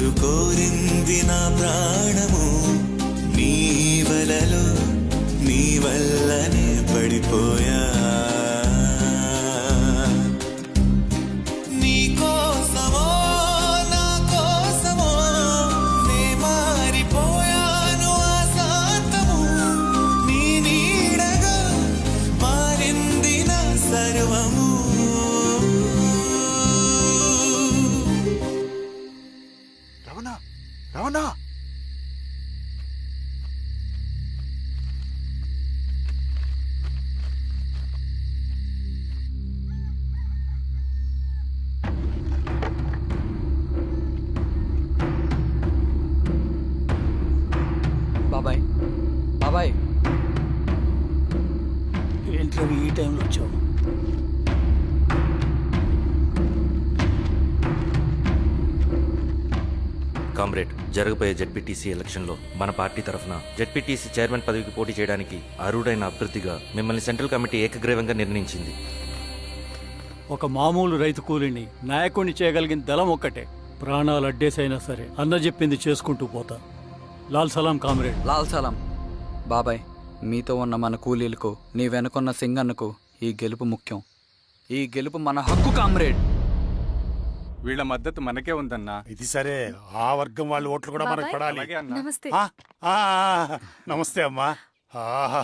తోడు కోరింది నా ప్రాణము నీ వలలో నీ వల్లనే పడిపోయా నీ కోసమో నా కోసమో నే మారిపోయాను ఆశాంతము నీ నీడగా మారింది నా సర్వము రమణ రమణ బాబాయ్ బాబాయ్ ఏంట్లో ఈ టైంలో వచ్చావు? కామ్రేడ్, జరగబోయే జెడ్పీటీసీ ఎలక్షన్లో మన పార్టీ తరఫున జెడ్పీటీసీ చైర్మన్ పదవికి పోటీ చేయడానికి అర్హుడైన అభ్యర్థిగా మిమ్మల్ని సెంట్రల్ కమిటీ ఏకగ్రీవంగా నిర్ణయించింది. ఒక మామూలు రైతు కూలిని నాయకుడిని చేయగలిగిన దళం ఒక్కటే. ప్రాణాలు అడ్డేసైనా సరే అన్న చెప్పింది చేసుకుంటూ పోతా. లాల్ సలాం కామ్రేడ్. లాల్ సలాం. బాబాయ్, మీతో ఉన్న మన కూలీలకు, నీ వెనుకున్న సింగన్నకు ఈ గెలుపు ముఖ్యం. ఈ గెలుపు మన హక్కు కామ్రేడ్. వీళ్ళ మద్దతు మనకే ఉందన్నా. ఇది సరే, ఆ వర్గం వాళ్ళ ఓట్లు కూడా మనకు పడాలి. అలాగే అన్నా. నమస్తే. నమస్తే అమ్మా. ఆహా,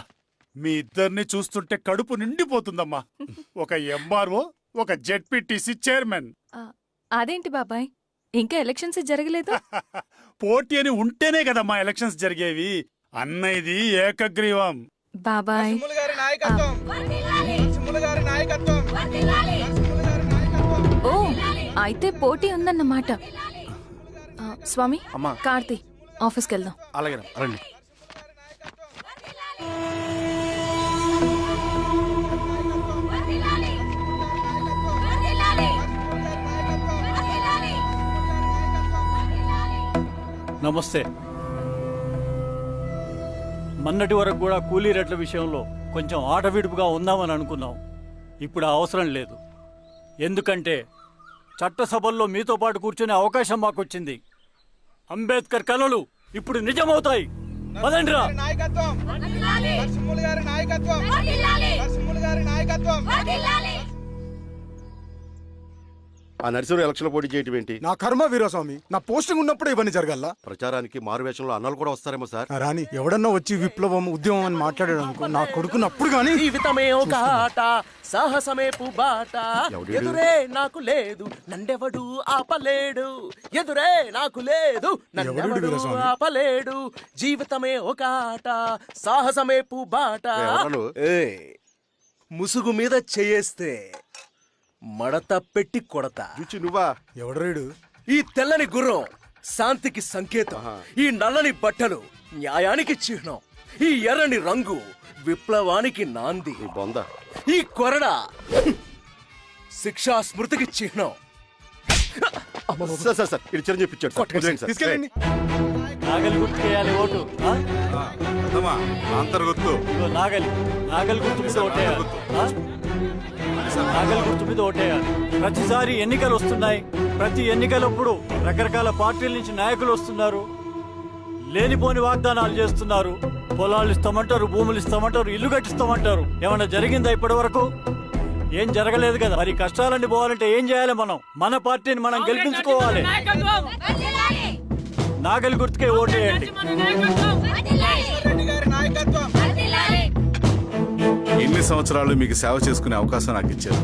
మీ ఇద్దరిని చూస్తుంటే కడుపు నిండిపోతుందమ్మా. ఒక ఎంఆర్ఓ, ఒక జెడ్పీటీసీ చైర్మన్. అదేంటి బాబాయ్, ఇంకా ఎలక్షన్స్ జరగలేదు? పోటీ అని ఉంటేనే కదమ్మా ఎలక్షన్స్ జరిగేవి. అన్నయ్యది ఏకగ్రీవం. బాబాయ్, ఓ అయితే పోటీ ఉందన్నమాట. స్వామి, కార్తీ, ఆఫీస్కి వెళ్దాం. అలాగే రండి. నమస్తే. మొన్నటి వరకు కూడా కూలీ రేట్ల విషయంలో కొంచెం ఆటవిడుపుగా ఉందామని అనుకున్నాం. ఇప్పుడు ఆ అవసరం లేదు. ఎందుకంటే చట్టసభల్లో మీతో పాటు కూర్చునే అవకాశం మాకొచ్చింది. అంబేద్కర్ కలలు ఇప్పుడు నిజమవుతాయి. పదండ్రా. ఆ నర్సరీ ఎలక్షన్ పోటీ చేయటం ఏంటి? నా కర్మ వీరస్వామి, నా పోస్టింగ్ ఉన్నప్పుడే ఇవన్నీ జరగాల. ప్రచారానికి మారువేషంలో అన్నలు కూడా వస్తారేమో సార్. రాని ఎవడన్నా వచ్చి విప్లవం ఉద్యమం అని మాట్లాడాడు అనుకో, నా కొడుకున్నప్పుడు గానీ జీవితమే ఒక ఆట, సాహసమే పుబాట, ఎదురే నాకు లేదు నన్నెవడు ఆపలేడు, ఎదురే నాకు లేదు నన్నెవడు ఆపలేడు, జీవితమే ఒక ఆట, సాహసమే పుబాట. ముసుగు మీద చేయేస్తే మడత పెట్టి కొడతా. నువ్వా? ఎవడరేడు? ఈ తెల్లని గుర్రం శాంతికి సంకేతం, ఈ నల్లని బట్టలు న్యాయానికి చిహ్నం, ఈ ఎర్రని రంగు విప్లవానికి నాంది, ఈ కొరడ శిక్షా స్మృతికి చిహ్నం. తీసుకెళ్ళండి. నాగలి గుర్తుకేయాలి ఓటు. ఇదిగో నాగలి, నాగలి గుర్తు మీద ఓటేయాలి. నాగలి గుర్తు మీద ఓటేయాలి. ప్రతిసారి ఎన్నికలు వస్తున్నాయి. ప్రతి ఎన్నికలప్పుడు రకరకాల పార్టీల నుంచి నాయకులు వస్తున్నారు. లేనిపోని వాగ్దానాలు చేస్తున్నారు. పొలాలు ఇస్తామంటారు, భూములు ఇస్తామంటారు, ఇల్లు కట్టిస్తామంటారు. ఏమన్నా జరిగిందా ఇప్పటి వరకు? ఏం జరగలేదు కదా. మరి కష్టాలన్నీ పోవాలంటే ఏం చేయాలి? మనం మన పార్టీని మనం గెలిపించుకోవాలి. నాగలి గుర్తుకే ఓటేయండి. ఇన్ని సంవత్సరాలు మీకు సేవ చేసుకునే అవకాశం నాకు ఇచ్చారు.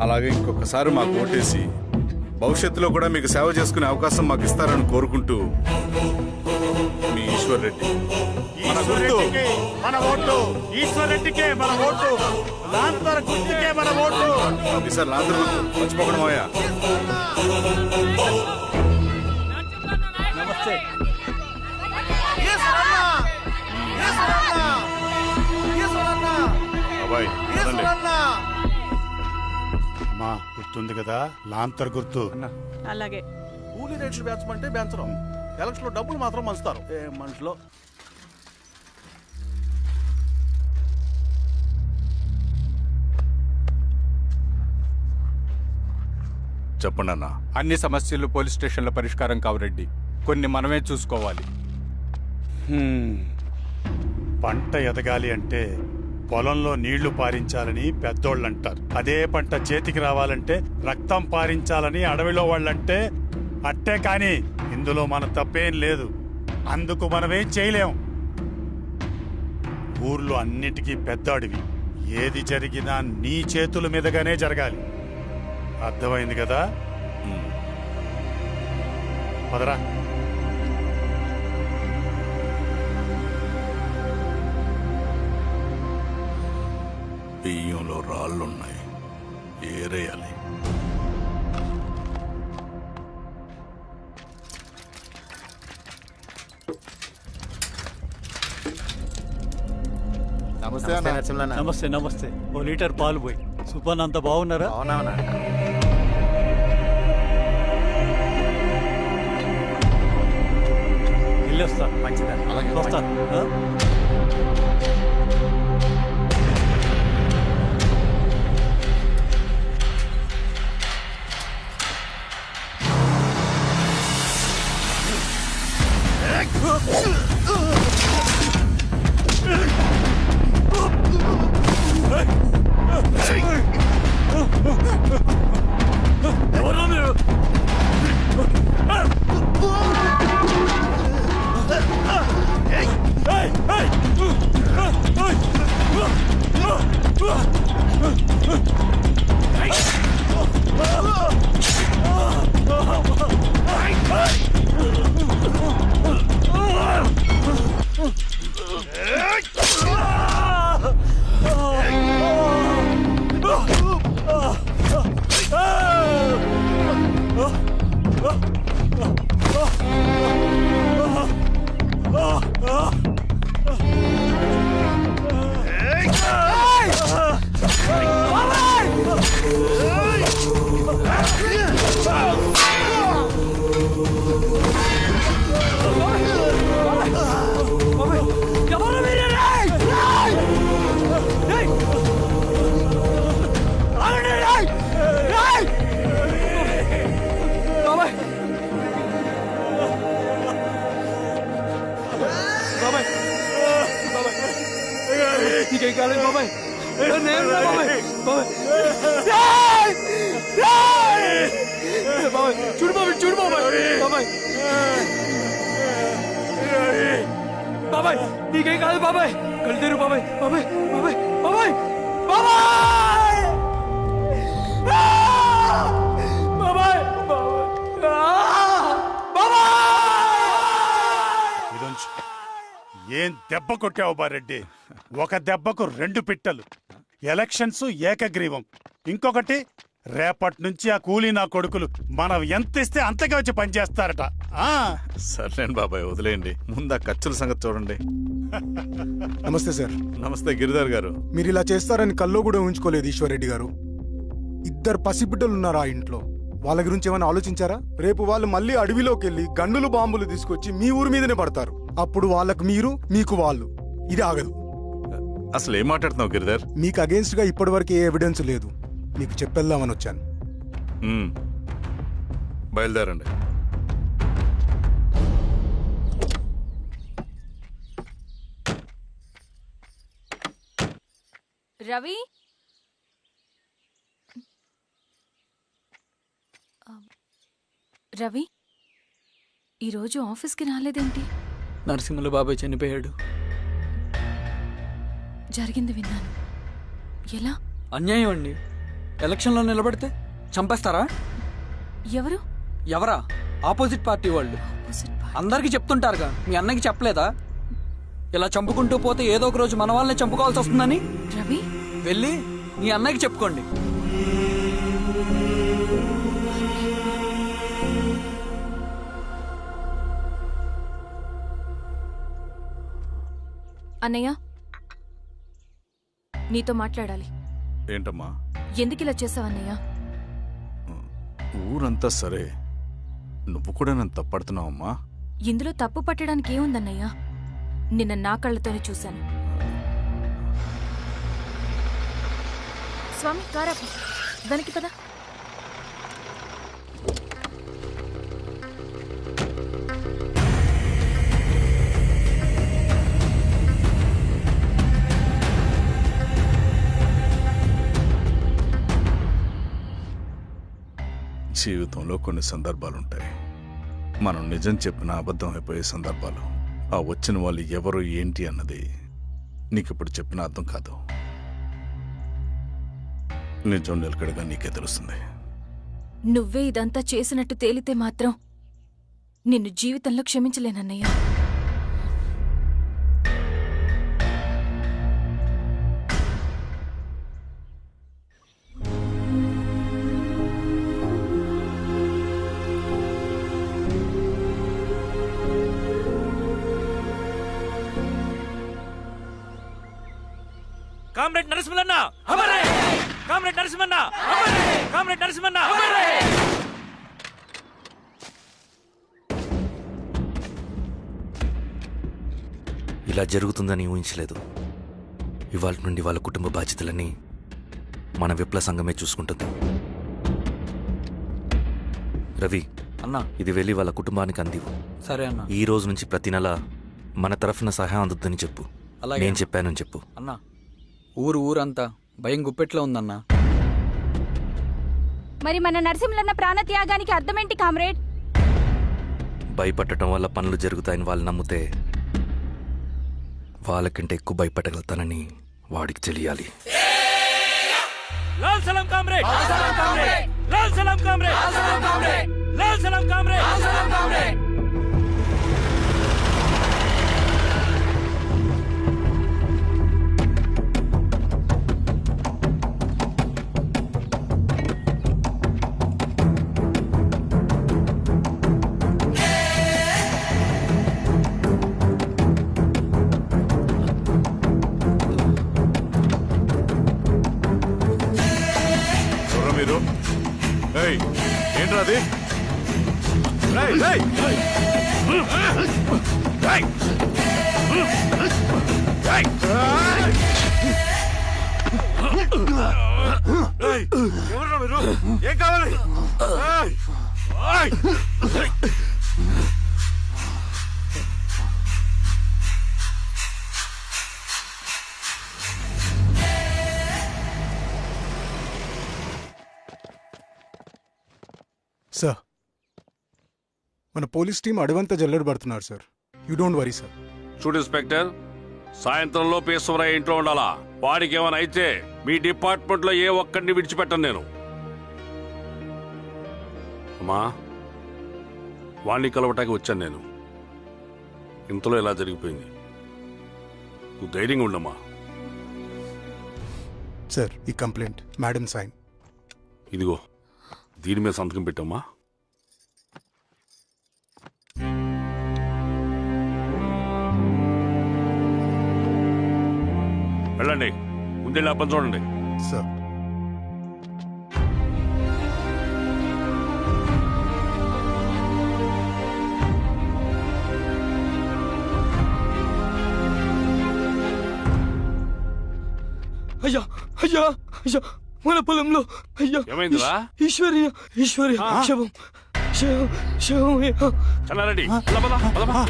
అలాగే ఇంకొకసారి మాకు ఓటేసి భవిష్యత్తులో కూడా మీకు సేవ చేసుకునే అవకాశం మాకు ఇస్తారని కోరుకుంటూ, మీ ఈశ్వర్ రెడ్డి. మన గుర్తు, మన ఓటు ఈశ్వర్ రెడ్డికే, మన ఓటు లాంతర్ గుర్తుకే, మన ఓటు. ఈసారి లాంతర్ గుర్తు మర్చిపోకడం అయ్యా. నమస్తే. అబ్బాయి అమ్మా, గుర్తుంది కదా లాంతర్ గుర్తు. అలాగే. కూలీ రేట్లు పెంచమంటే పెంచడం, ఎలక్షన్ లో డబ్బులు మాత్రం మంచుతారు. మనుషులో చెప్పండి అన్న. అన్ని సమస్యలు పోలీస్ స్టేషన్ల పరిష్కారం కావు రెడ్డి. కొన్ని మనమే చూసుకోవాలి. పంట ఎదగాలి అంటే పొలంలో నీళ్లు పారించాలని పెద్దోళ్ళు అంటారు. అదే పంట చేతికి రావాలంటే రక్తం పారించాలని అడవిలో వాళ్ళంటే అట్టే కానీ ఇందులో మన తప్పేం లేదు. అందుకు మనమేం చేయలేం. ఊర్లో అన్నిటికీ పెద్ద అడవి. ఏది జరిగినా నీ చేతుల మీదుగానే జరగాలి. అర్థమైంది కదా? పదరా. బియ్యంలో రాళ్ళున్నాయి, ఏరేయాలి. నమస్తే అన్న. నమస్తే నమస్తే. ఓ లీటర్ పాలు పోయి. సుపన్ అంత బాగున్నారా? అవునా? వెళ్ళొస్తా. మంచిదా? వస్తాను. చూడు బాబాయ్, చూడు బాబాయ్. బాబాయ్ బాబాయ్, నీకేం కాదు బాబాయ్. కళ్ళు తెరు బాబాయ్. బాబాయ్ బాబాయ్ బాబాయ్ బాబాయ్ బాబాయ్ ఇదొంచు. ఏం దెబ్బ కొట్టావు బారెడ్డి? ఒక దెబ్బకు 2 పిట్టలు. ఎలక్షన్స్ ఏకగ్రీవం. ఇంకొకటి, రేపటి నుంచి ఆ కూలీ నా కొడుకులు మనం ఎంత ఇస్తే అంతగా వచ్చి పనిచేస్తారట. సర్లేండి బాబాయ్, వదిలేయండి. ముందు ఆ ఖర్చుల సంగతి చూడండి. నమస్తే సార్. నమస్తే గిరిధర్ గారు. మీరు ఇలా చేస్తారని కల్లో కూడా ఊహించుకోలేదు ఈశ్వర్రెడ్డి గారు. 2 పసిబిడ్డలు ఉన్నారు ఆ ఇంట్లో. వాళ్ళ గురించి ఏమైనా ఆలోచించారా? రేపు వాళ్ళు మళ్ళీ అడవిలోకి వెళ్ళి గన్నులు బాంబులు తీసుకొచ్చి మీ ఊరి మీదనే పడతారు. అప్పుడు వాళ్ళకు మీరు, మీకు వాళ్ళు. ఇది ఆగదు. అసలు ఏం మాట్లాడుతున్నావు గిరిధర్? మీకు అగేన్స్ట్ గా ఇప్పటివరకు ఏ ఎవిడెన్స్ లేదు. మీకు చెప్పేద్దామని వచ్చాను. బయలుదేరండి. రవి, రవి ఈరోజు ఆఫీస్కి రాలేదేంటి? నరసింహుల బాబాయ్ చనిపోయాడు. జరిగింది విన్నాను. ఎలా? అన్యాయం అండి. ఎలక్షన్లో నిలబడితే చంపేస్తారా? ఎవరు? ఎవరా? ఆపోజిట్ పార్టీ వాళ్ళు. అందరికీ చెప్తుంటారుగా, మీ అన్నకి చెప్పలేదా? ఇలా చంపుకుంటూ పోతే ఏదో ఒక రోజు మన వాళ్ళని చంపుకోవాల్సి వస్తుందని. రవి, వెళ్ళి మీ అన్నకి చెప్పుకోండి. అన్నయ్య, నీతో మాట్లాడాలి. ఏంటమ్మా? ఎందుకు ఇలా చేసావన్నయ్య? ఊరంతా సరే, నువ్వు కూడా నన్ను తప్పడుతున్నావమ్మా. ఇందులో తప్పు పట్టడానికి ఏముందన్నయ్య? నిన్న నా కళ్ళతోనే చూశాను. స్వామి, కారాపు దానికి పద. జీవితంలో కొన్ని సందర్భాలుంటాయి. మనం నిజం చెప్పిన అబద్ధం అయిపోయే సందర్భాలు. ఆ వచ్చిన వాళ్ళు ఎవరు ఏంటి అన్నది నీకిప్పుడు చెప్పిన అర్థం కాదు. నిజం నిలకడగా నీకే తెలుస్తుంది. నువ్వే ఇదంతా చేసినట్టు తేలితే మాత్రం నిన్ను జీవితంలో క్షమించలేనన్నయ్య. కామ్రేడ్ నరసింహన్న అమరే! కామ్రేడ్ నరసింహన్న అమరే! కామ్రేడ్ నరసింహన్న అమరే! ఇలా జరుగుతుందని ఊహించలేదు. ఇవాళ నుండి వాళ్ళ కుటుంబ బాధ్యతలన్నీ మన విప్లవ సంఘమే చూసుకుంటుంది. రవి అన్నా ఇది వెళ్ళి వాళ్ళ కుటుంబానికి అందివు. సరే అన్నా. ఈ రోజు నుంచి ప్రతి నెల మన తరఫున సహాయం అందుద్దని చెప్పు. అలాగే. నేను చెప్పానని చెప్పు. అన్నా ఊరంతా భయం గుప్పెట్లో ఉందన్నా. మరి మన నరసింహన్న ప్రాణత్యాగానికి అర్థమేంటి కామ్రేడ్? భయపడటం వల్ల పనులు జరుగుతాయని వాళ్ళు నమ్మితే వాళ్ళకంటే ఎక్కువ భయపడగలుగుతానని వాడికి తెలియాలి. లాల్ సలాం కామ్రేడ్! లాల్ సలాం కామ్రేడ్! లాల్ సలాం కామ్రేడ్! ఎవరా మీరు? ఏయ్, ఏంట్రా అది? ఏయ్, ఏయ్! ఏయ్! ఏయ్! ఏయ్! ఎవర్రా మీరు? ఏం కావాలి? ఏయ్! ఏయ్! సార్, మన పోలీస్ టీం అడవంతా జల్లెడు పడుతున్నారు sir. You don't worry sir. చూడు ఇన్స్పెక్టర్, సాయంత్రంలో పేశ్వరయ్య ఇంట్లో ఉండాలా. వాడికి ఏమైనా అయితే మీ డిపార్ట్మెంట్లో ఏ ఒక్కడిని విడిచిపెట్టను నేను. అమ్మా, వాణ్ణి కలవటానికి వచ్చాను నేను. ఇంతలో ఇలా జరిగిపోయింది. నువ్వు ధైర్యంగా ఉండమ్మా. సార్, ఈ కంప్లైంట్ మేడం సైన్. ఇదిగో, దీని మీద సంతకం పెట్టమ్మా. వెళ్ళండి, ముందెళ్ళి అప్పని చూడండి. సార్, అయ్యా అయ్యా అయ్యా, మన పొలంలో అయ్యా. ఏమైందిరా? ఈశ్వర్య శవం శవం శవం. చల్లారెడ్డి, పద, పద, పద, పద.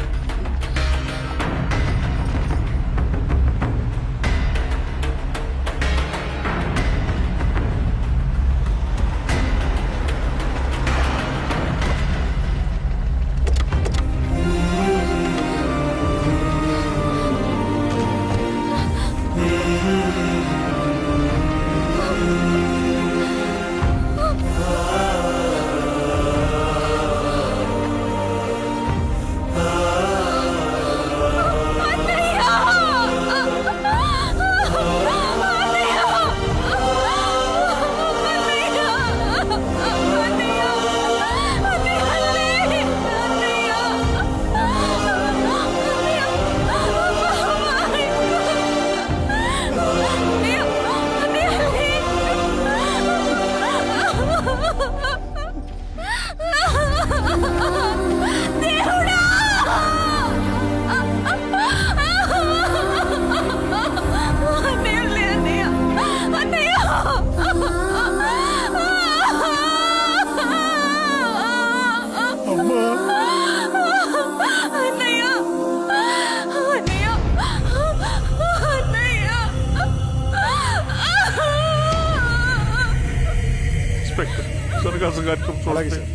వీరాజు గారికి అలాగే సార్.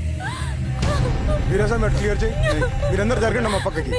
వీరాజా మెట్ క్లియర్ చేయి. మీరందరూ జరగండి మా పక్కకి.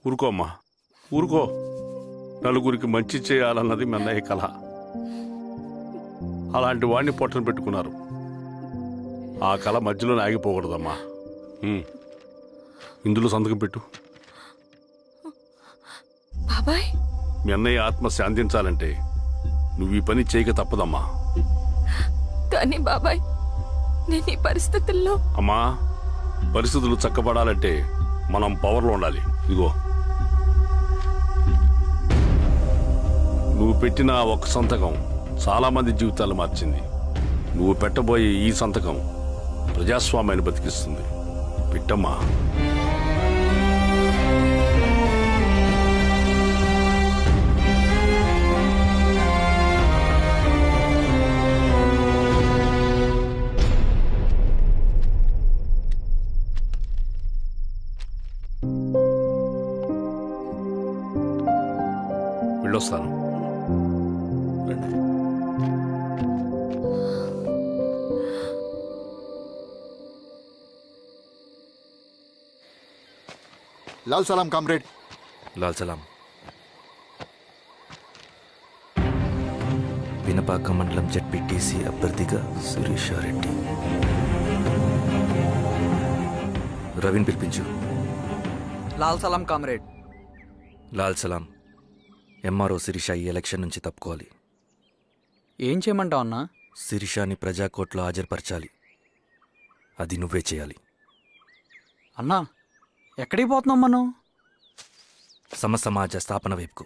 ఊరుకో అమ్మా, ఊరుకో. నలుగురికి మంచి చేయాలన్నది మీ అన్నయ్య కళ. అలాంటి వాడిని పొట్టన పెట్టుకున్నారు. ఆ కళ మధ్యలోనే ఆగిపోకూడదమ్మా. ఇందులో సంతకం పెట్టు. బాబాయ్, మీ అన్నయ్య ఆత్మ శాంతించాలంటే నువ్వు ఈ పని చేయక తప్పదమ్మా. కానీ బాబాయ్, నేను ఈ పరిస్థితుల్లో... అమ్మా, పరిస్థితులు చక్కబడాలంటే మనం పవర్లో ఉండాలి. ఇదిగో, నువ్వు పెట్టిన ఒక సంతకం చాలా మంది జీవితాలు మార్చింది. నువ్వు పెట్టబోయే ఈ సంతకం ప్రజాస్వామ్యాన్ని బతికిస్తుంది. పెట్టమ్మా. వెళ్ళొస్తాను. లాల్ సలాం కామ్రేడ్. లాల్ సలాం. వినపాక మండలం జెడ్పీటీసీ అభ్యర్థిగా శిరీషారెడ్డి. రవిని పిలిపించు. లాల్ సలాం కామ్రేడ్. లాల్ సలాం. ఎంఆర్ఓ శిరీష ఈ ఎలక్షన్ నుంచి తప్పుకోవాలి. ఏం చేయమంటావు అన్నా? శిరీషాని ప్రజాకోర్టులో హాజరుపరచాలి. అది నువ్వే చేయాలి. అన్నా, ఎక్కడికి పోతున్నాం మనం? సమసమాజ స్థాపన వైపుకు.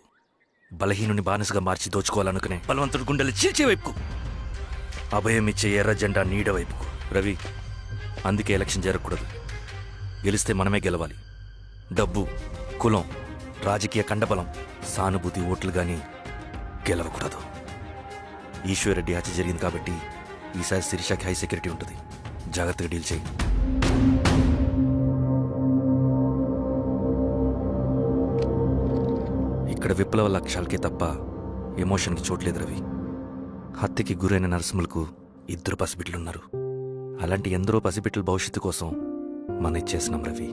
బలహీనుని బానిసగా మార్చి దోచుకోవాలనుకునే బలవంతుడు గుండెలు చీల్చే వైపుకు. అభయం ఇచ్చే ఎర్ర జెండా నీడ వైపుకు. రవి, అందుకే ఎలక్షన్ జరగకూడదు. గెలిస్తే మనమే గెలవాలి. డబ్బు, కులం, రాజకీయ కండబలం, సానుభూతి ఓట్లు గాని గెలవకూడదు. ఈశ్వర్రెడ్డి హత్య జరిగింది కాబట్టి ఈసారి శిరీషకి హై సెక్యూరిటీ ఉంటుంది. జాగ్రత్తగా డీల్ చేయి. ఇక్కడ విప్లవ లక్ష్యాలకే తప్ప ఎమోషన్కి చోట్లేదు రవి. హత్యకి గురైన నరసింహులకు 2 పసిబిడ్డలున్నారు. అలాంటి ఎందరో పసిబిడ్డల భవిష్యత్తు కోసం మనం ఇచ్చేసినాం రవి.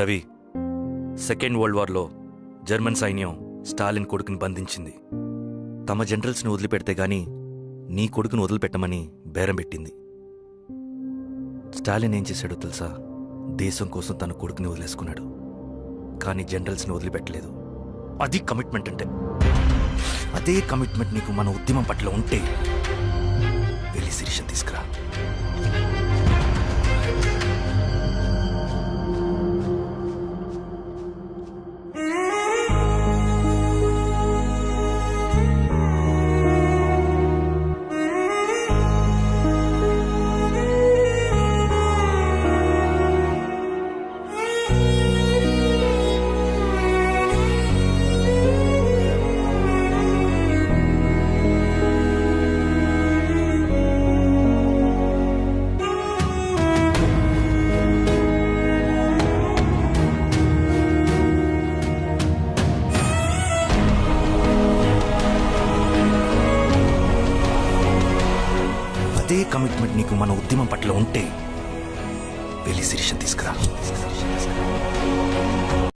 రవి, సెకండ్ వరల్డ్ వార్లో జర్మన్ సైన్యం స్టాలిన్ కొడుకుని బంధించింది. తమ జనరల్స్ని వదిలిపెడితే గాని నీ కొడుకును వదిలిపెట్టమని బేరం పెట్టింది. స్టాలిన్ ఏం చేశాడో తెలుసా? దేశం కోసం తన కొడుకుని వదిలేసుకున్నాడు. కానీ జనరల్స్ని వదిలిపెట్టలేదు. అది కమిట్మెంట్ అంటే. అదే కమిట్మెంట్ నీకు మన ఉద్యమం పట్ల ఉంటే వెళ్ళి శిరీష తీసుకురా. అదే కమిట్మెంట్ నీకు మన ఉద్యమం పట్ల ఉంటే వెళ్ళి శిరీష తీసుకురా.